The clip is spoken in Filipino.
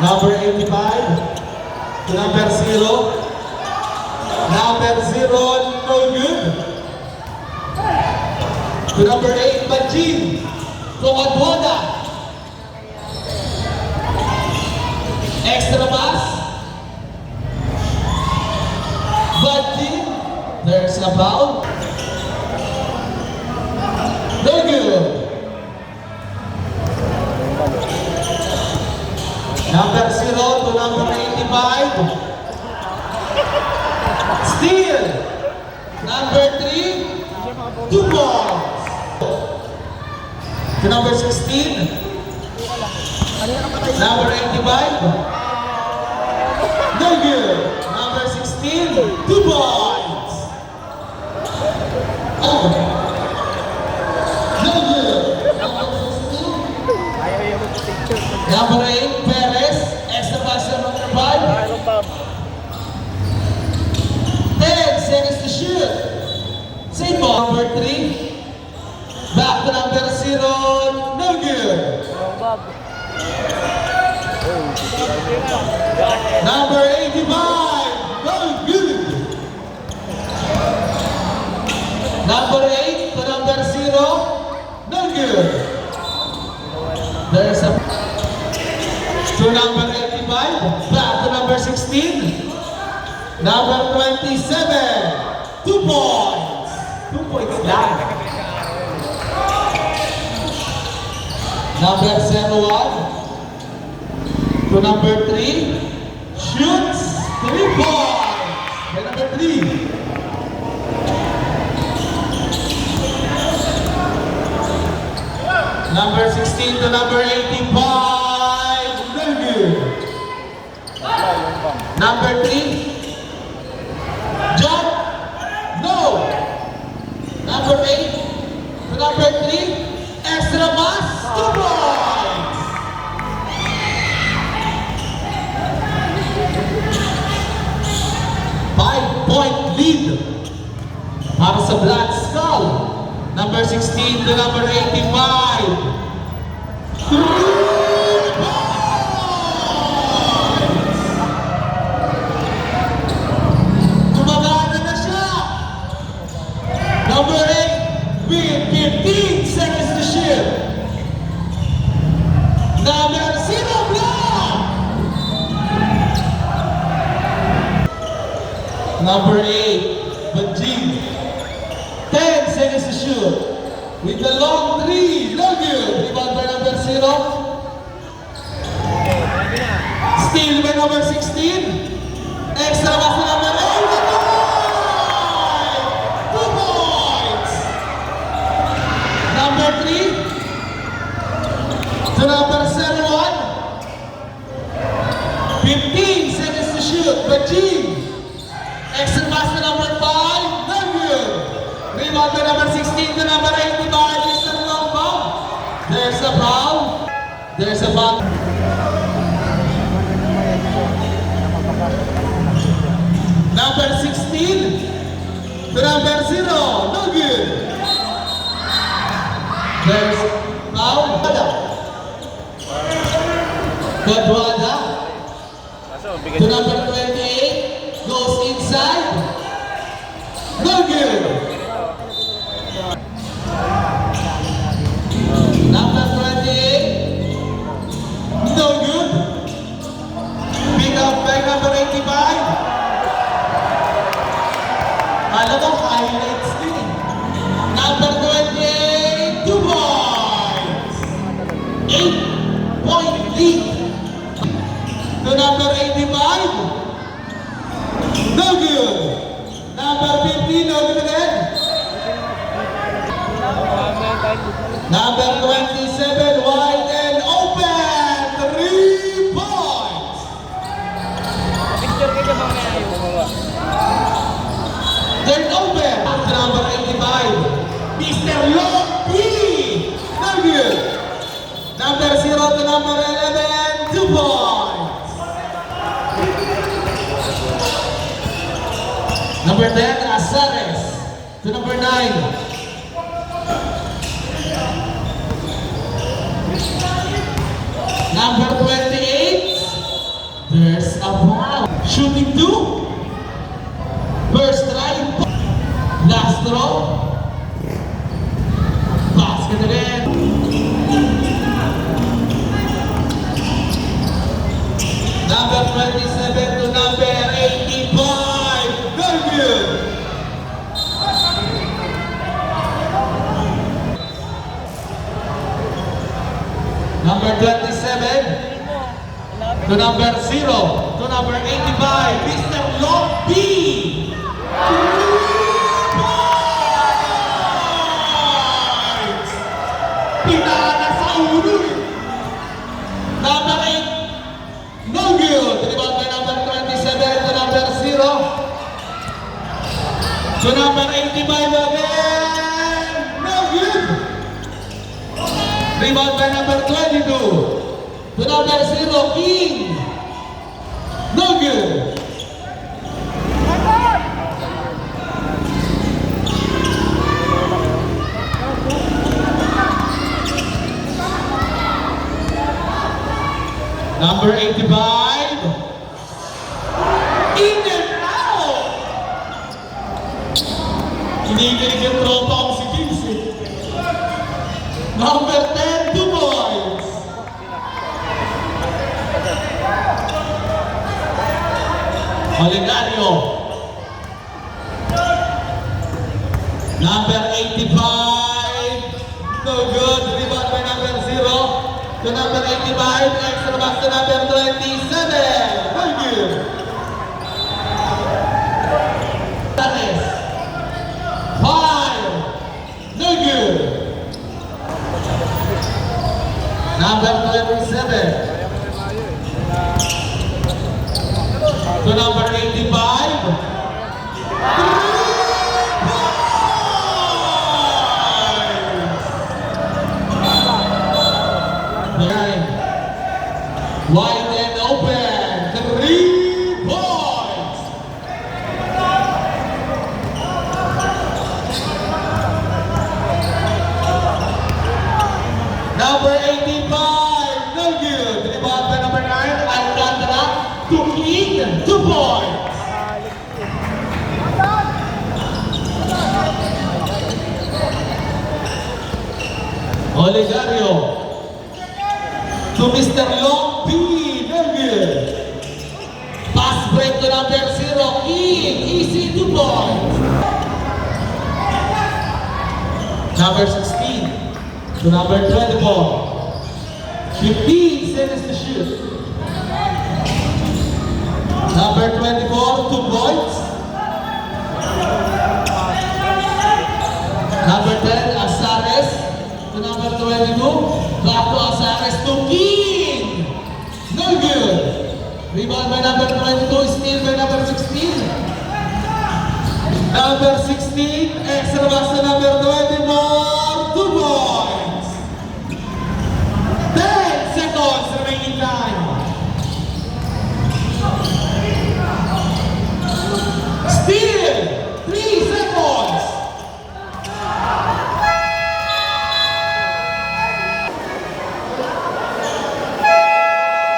Number 85 to number 0. Number 0, no good. To number 8, Bajin. To Adwada. Extra pass. Bajin. There's a foul. No good. Number 0 to number 85. Steal. Number 3. 2 balls. To number 16. Number 85. No good. Number 16. 2 points. Oh. No good. Number 8, Perez. Extra pass number 5. 10 seconds to shoot. Same ball. Number 3. Back to number 0. No good. Number 85. No good. Number 8 to number 0. No good. There's a to number 85. Back to number 16. Number 27. 2 points. 2 points lang. Number 01. To number 3. Shoots. 3 points. By number 3. Number 16 to number 85. No good. Number 3. Jump. No. Number 8 to number 3. Extra pass. 2 points. Five-point lead para sa Black Skull. Number 16 to number 85. 3 points! Gumagana na siya. Number 8 with 15 seconds to shoot. Number 0 block. Number 8, Bajin. 10 seconds to shoot. With the long 3. No good. Rebound by number 0. Steal by number 16. Extra pass by number 8. 2 points. Number 3. To number 01. 15 seconds to shoot. Bajin. Extra pass to number 5. No good. Rebound by number 16 to number 85. Mr. Lombo. There's a foul. There's a foul. Number 16 to number 0. No good. There's foul. Godwada. To number 28. Goes inside. No good. Number 28. No good. Pick up by number 85. Alam mo, highlights din. Number 28. 2 points. 8-point lead. To number 85. No good. Number 15, no good again. Number 27, wide and open. 3 points. Turn open. Number 85, Mr. Lopi. No good. Number 0 to number 11, 2 points. Number 10, Azares. To number 9. Number 28, 27. To number 0. To number 85. Mr. Long B. Pinana sa ulo eh. Number 8. No good. Rebound by number 27. To number 0. To number 85 again. No good. Rebound by number 22. To number 0, King. No good. Number 85. In and out. Kinikilig yung tropa ko si Kings eh. Number 10, 2 points. Olegario. Number 85. No good. Rebound by number 0. To number 85. Extra pass to number 27. No good. Tanes. 5. No good. Number 27. To number 85. 3 points. Wide and open. 3 points. Number 85. No good. Rebound by number 9. Alcantara. To King. 2 points. Olegario. To Mr. Long B. No good. Pass break to number 0. King. Easy 2 points. Number 16. To number 24. 15 seconds to shoot. Number 24, 2 points. Number 10, Azares. To number 22, back to Azares to King. No good. Rebound by number 22, steal by number 16. Number 16, extra pass to number 20.